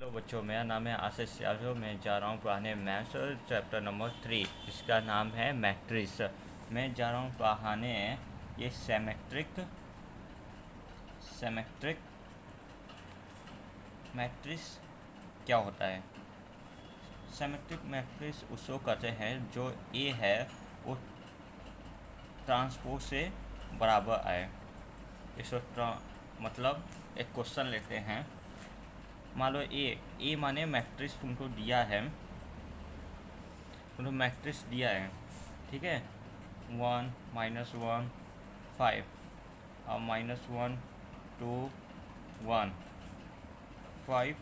Hello बच्चों, मेरा नाम है आशीष यादव। मैं जा रहा हूँ पढ़ाने मैथ्स चैप्टर नंबर 3, इसका नाम है मैट्रिक्स। मैं जा रहा हूँ पढ़ाने ये सेमेट्रिक मैट्रिक्स क्या होता है। सेमेट्रिक मैट्रिक्स उसको कहते हैं जो ए है वो ट्रांसपोज से बराबर आए। इसको मतलब एक क्वेश्चन लेते हैं। मान लो ए माने मैट्रिक्स तुमको दिया है, तुमको मैट्रिक्स दिया है, ठीक है। 1 -1 5 और -1 2 1 5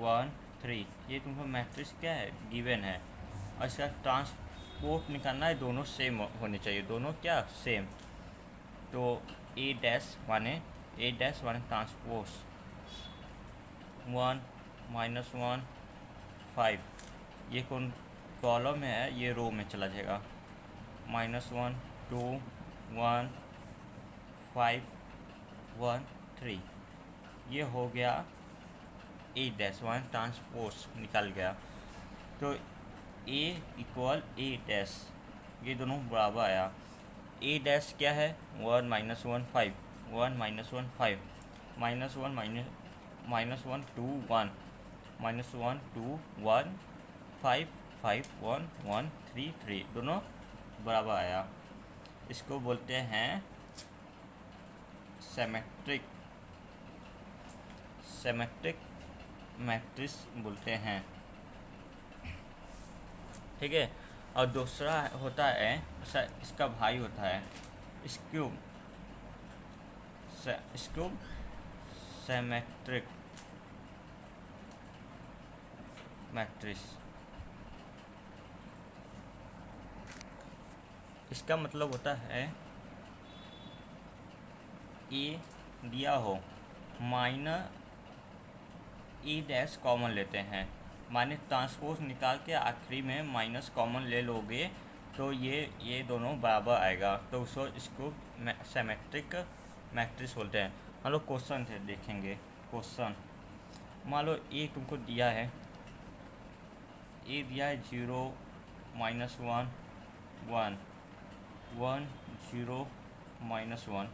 1 3, ये तुमको मैट्रिक्स क्या है, गिवन है। और इसका ट्रांसपोर्ट निकालना है, दोनों सेम होने चाहिए, दोनों क्या सेम। तो ए डैश माने ट्रांसपोज 1 -1 5, ये कौन कॉलम है, ये रो में चला जाएगा। -1 2 1 5 1 3, ये हो गया ए डैश, वन ट्रांसपोज निकल गया। तो ए इक्वल ए डैश, ये दोनों बराबर आया। ए डैश क्या है, 1 -1 5 1 -1 5 -1 2 1 -1 2 1 5 5 1 1 3 3, दोनों बराबर आया। इसको बोलते हैं सेमेट्रिक मैट्रिक्स बोलते हैं, ठीक है। और दूसरा होता है इसका भाई होता है स्क्यूब सेमेट्रिक मैट्रिक्स। इसका मतलब होता है ए दिया हो, माइनर ए डैश कॉमन लेते हैं, माने ट्रांसपोज निकाल के आखिरी में माइनस कॉमन ले लोगे तो ये दोनों बराबर आएगा, तो इसको सेमेट्रिक मैट्रिक्स बोलते हैं। मान लो क्वेश्चन थे, देखेंगे क्वेश्चन। मान लो ए तुमको दिया है, ए दिया है 0 -1 1 1 0 -1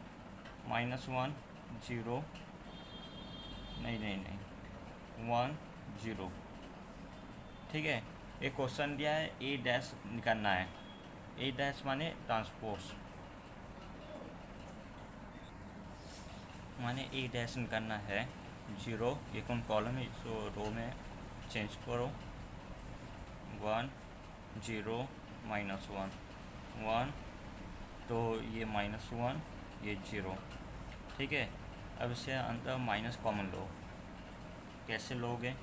-1 0 नहीं 1 0, ठीक है। एक क्वेश्चन दिया है, ए डैश निकालना है। ए डैश माने ट्रांसपोज, माने ए डैश निकालना है 0, ये कौन कॉलम है, इसको रो में चेंज करो। 1 0 -1 1, तो ये -1 ये 0, ठीक है। अब इससे अंदर माइनस कॉमन लो, कैसे लोगे,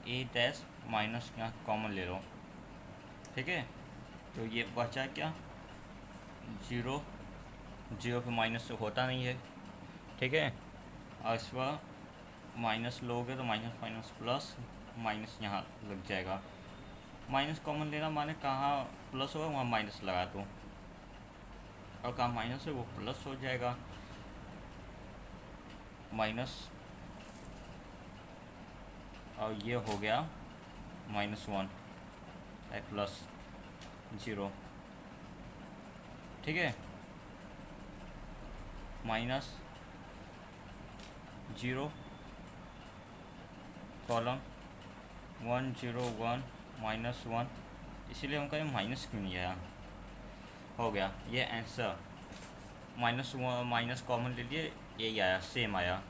ए डैश माइनस यहाँ कॉमन ले लो, ठीक है। तो ये बचा क्या, 0 0 पे माइनस तो होता नहीं है, ठीक है। और इस बार माइनस लोगे तो माइनस माइनस प्लस, माइनस यहाँ लग जाएगा। माइनस कॉमन लेना माने कहाँ प्लस होगा वहाँ माइनस लगा दो, और कहाँ माइनस है वो प्लस हो जाएगा। माइनस और ये हो गया -1 प्लस 0, ठीक है। -0 कॉलम 1 0 1 -1, इसीलिए हम कहें माइनस क्यों नहीं आया, हो गया ये आंसर। माइनस कॉमन ले लिए, यही आया, सेम आया।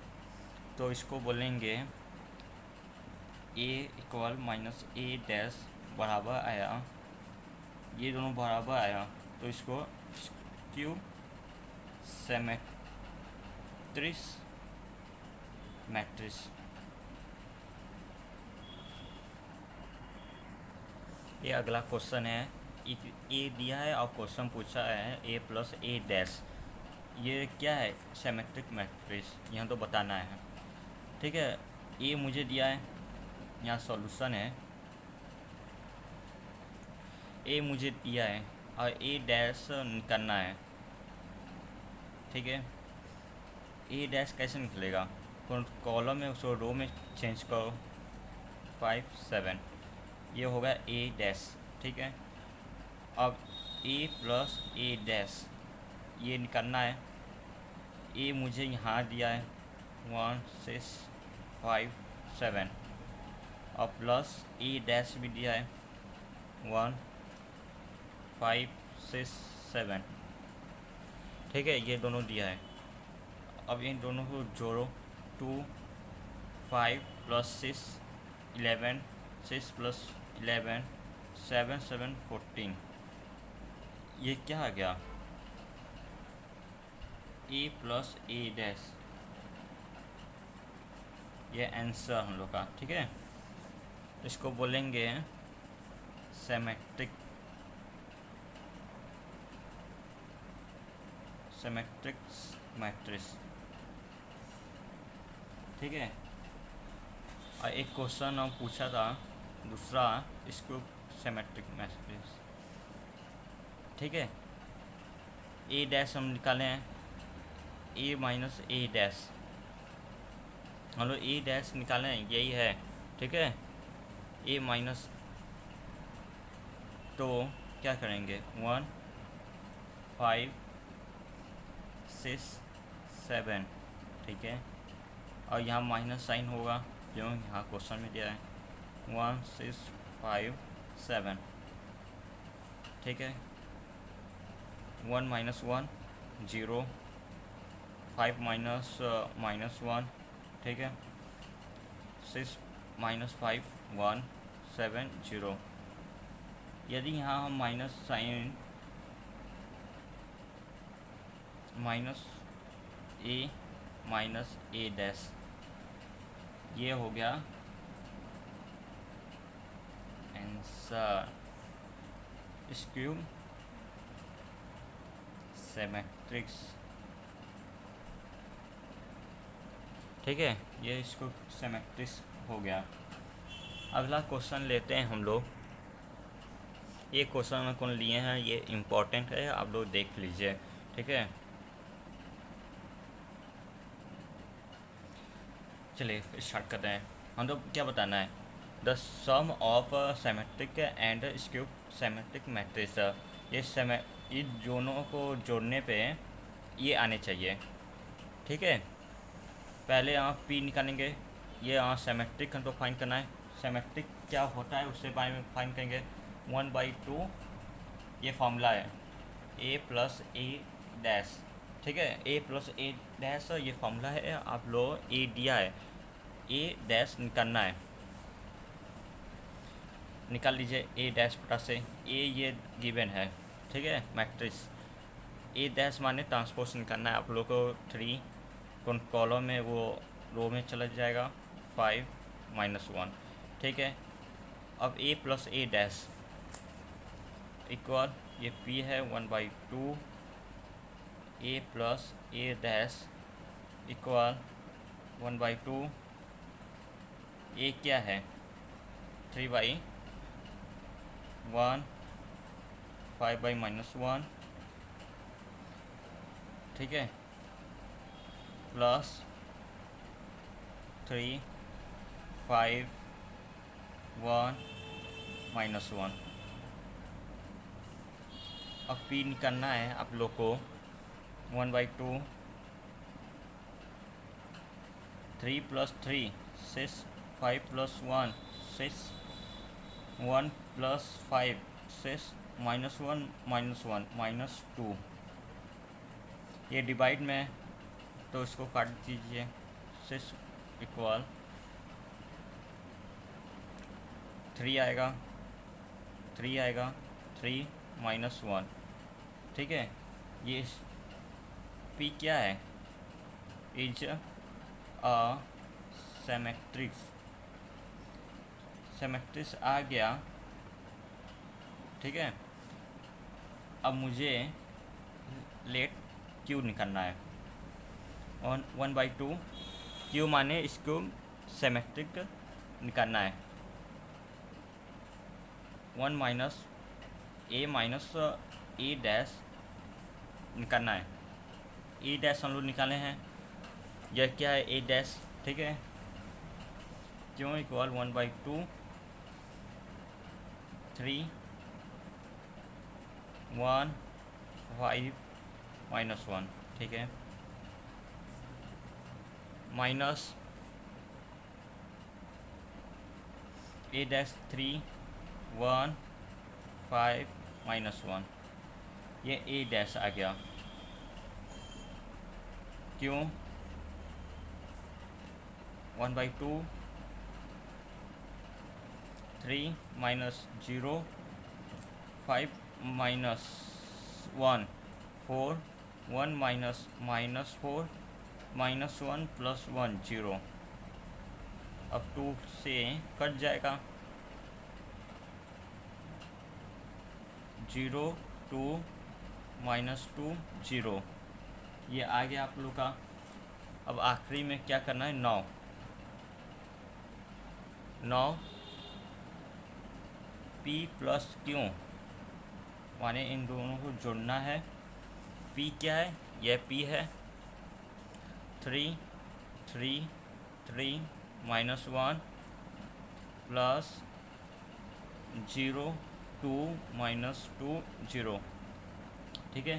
तो इसको बोलेंगे ए इक्वल -ए डैश बराबर आया, ये दोनों बराबर आया, तो इसको क्यूब सेमेट्रिक्स मैट्रिक्स। ये अगला क्वेश्चन है, ए दिया है और क्वेश्चन पूछा है ए प्लस ए डैश, ये क्या है, सेमेट्रिक मैट्रिक्स, यहाँ तो बताना है, ठीक है। ए मुझे दिया है, यहाँ सॉल्यूशन है, ए मुझे दिया है और ए डैश निकालना है, ठीक है। ए डैश कैसे निकलेगा, कॉलम में उसको रो में चेंज करो, 5 7, ये हो गया ए डैश। ठीक है, अब ए प्लस ए डैश ये निकालना है। ए मुझे यहाँ दिया है 1 6 5 7, और प्लस ए डैश भी दिया है 1 5 6 7। ठीक है, ये दोनों दिया है। अब इन दोनों को जोड़ो, 2 5 प्लस 6 11, 6 प्लस 11 7 7 14। ये क्या आ गया, ए प्लस ए डैश, ये आंसर हम लोग का। ठीक है, इसको बोलेंगे सिमेट्रिक मैट्रिक्स। ठीक है, और एक क्वेश्चन हम पूछा था दूसरा, इसको सिमेट्रिक मैट्रिक्स। ठीक है, ए डैश हम निकाले हैं, ए माइनस ए डैश, हम लोग ए डैश निकाले हैं, यही है। ठीक है, ए माइनस, तो क्या करेंगे, 1 5 6 7। ठीक है, और यहाँ माइनस साइन होगा जो यहाँ क्वेश्चन में दिया है, 1 6 5 7। ठीक है, 1 माइनस 1 0, 5 माइनस माइनस 1। ठीक है, 6 माइनस 5 1 7 0। यदि यहाँ हम माइनस साइन माइनस ए डैश, ये हो गया आंसर, स्क्यू सिमेट्रिक्स। ठीक है, ये इसको सिमेट्रिक्स हो गया। अगला क्वेश्चन लेते हैं हम लोग। ये क्वेश्चन में कौन लिए हैं, ये इम्पोर्टेंट है, आप लोग देख लीजिए। ठीक है, चलिए स्टार्ट करते हैं। हम लोग क्या बताना है, the sum of symmetric and skew symmetric matrix. ये दोनों को जोड़ने पे ये आने चाहिए। ठीक है, पहले यहाँ पी निकालेंगे, ये यहाँ सिमेट्रिक हमको फाइंड करना है। सिमेट्रिक क्या होता है उससे बारे में फाइंड करेंगे, 1/2 ये फॉर्मूला है, ए प्लस ए डैश। ठीक है, ए प्लस ए डैश ये फॉर्मूला है, आप लोग ए दिया है, ए डैश निकालना है, निकाल लीजिए ए डैश पटा से। ए ये गिवन है। ठीक है, मैट्रिक्स ए डैश माने ट्रांसपोज निकालना है आप लोग को, 3 कॉलम में वो रो में चला जाएगा, 5 माइनस 1। ठीक है, अब ए प्लस ए डैश इक्वल, ये पी है 1/2 ए प्लस ए डैश इक्वल 1/2, ए क्या है 3/1 5/-1। ठीक है, प्लस 3 5 1 -1। अब पी निकालना है आप लोग को, 1/2 3 + 3 6 5 + 1 6 1 + 5 6 -1 -1 -2। ये डिवाइड में, तो इसको काट दीजिए, 6 इक्वल 3 आएगा 3 -1। ठीक है, ये पी क्या है, इज अ सिमेट्रिक्स आ गया। ठीक है, अब मुझे लेट क्यू निकालना है, 1/2 क्यू माने इसको सिमेट्रिक निकालना है, 1 माइनस ए डैश निकालना है। ए डैश हम लोग निकाले हैं, यह क्या है, ए डैश ठीक है, क्यों इक्वल 1/2 3 1 5 -1, ठीक है, माइनस a-3 1 5 -1, ये a' आ गया। क्यों 1/2 3 -0 5 -1 4 1 -4 -1 + 1 0। अब 2 से कट जाएगा, 0 2 -2 0, ये आ गया आप लोग का। अब आखिरी में क्या करना है, 9 p + q, माने इन दोनों को जोड़ना है। p क्या है, यह p है, 3 3 3 -1 + 0 2 -2 0, ठीक है।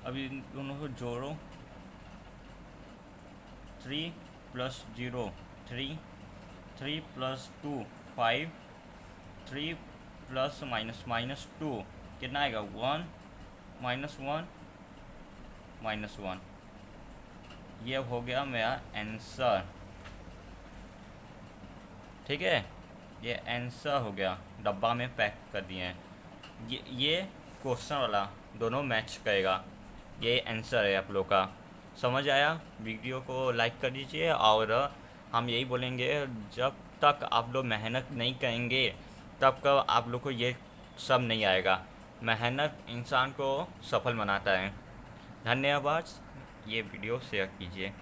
अब इन दोनों को जोड़ो, 3 + 0 3 3 + 2 5 3 + -2 कितना आएगा, 1 -1 -1। ये हो गया मेरा आंसर, ठीक है, ये आंसर हो गया, डब्बा में पैक कर दिए हैं। ये क्वेश्चन वाला दोनों मैच करेगा, ये आंसर है आप लोग का। समझ आया? वीडियो को लाइक कर दीजिए, और हम यही बोलेंगे, जब तक आप लोग मेहनत नहीं करेंगे तब तक आप लोग को ये सब नहीं आएगा। मेहनत इंसान को सफल बनाता है। धन्यवाद, ये वीडियो शेयर कीजिए।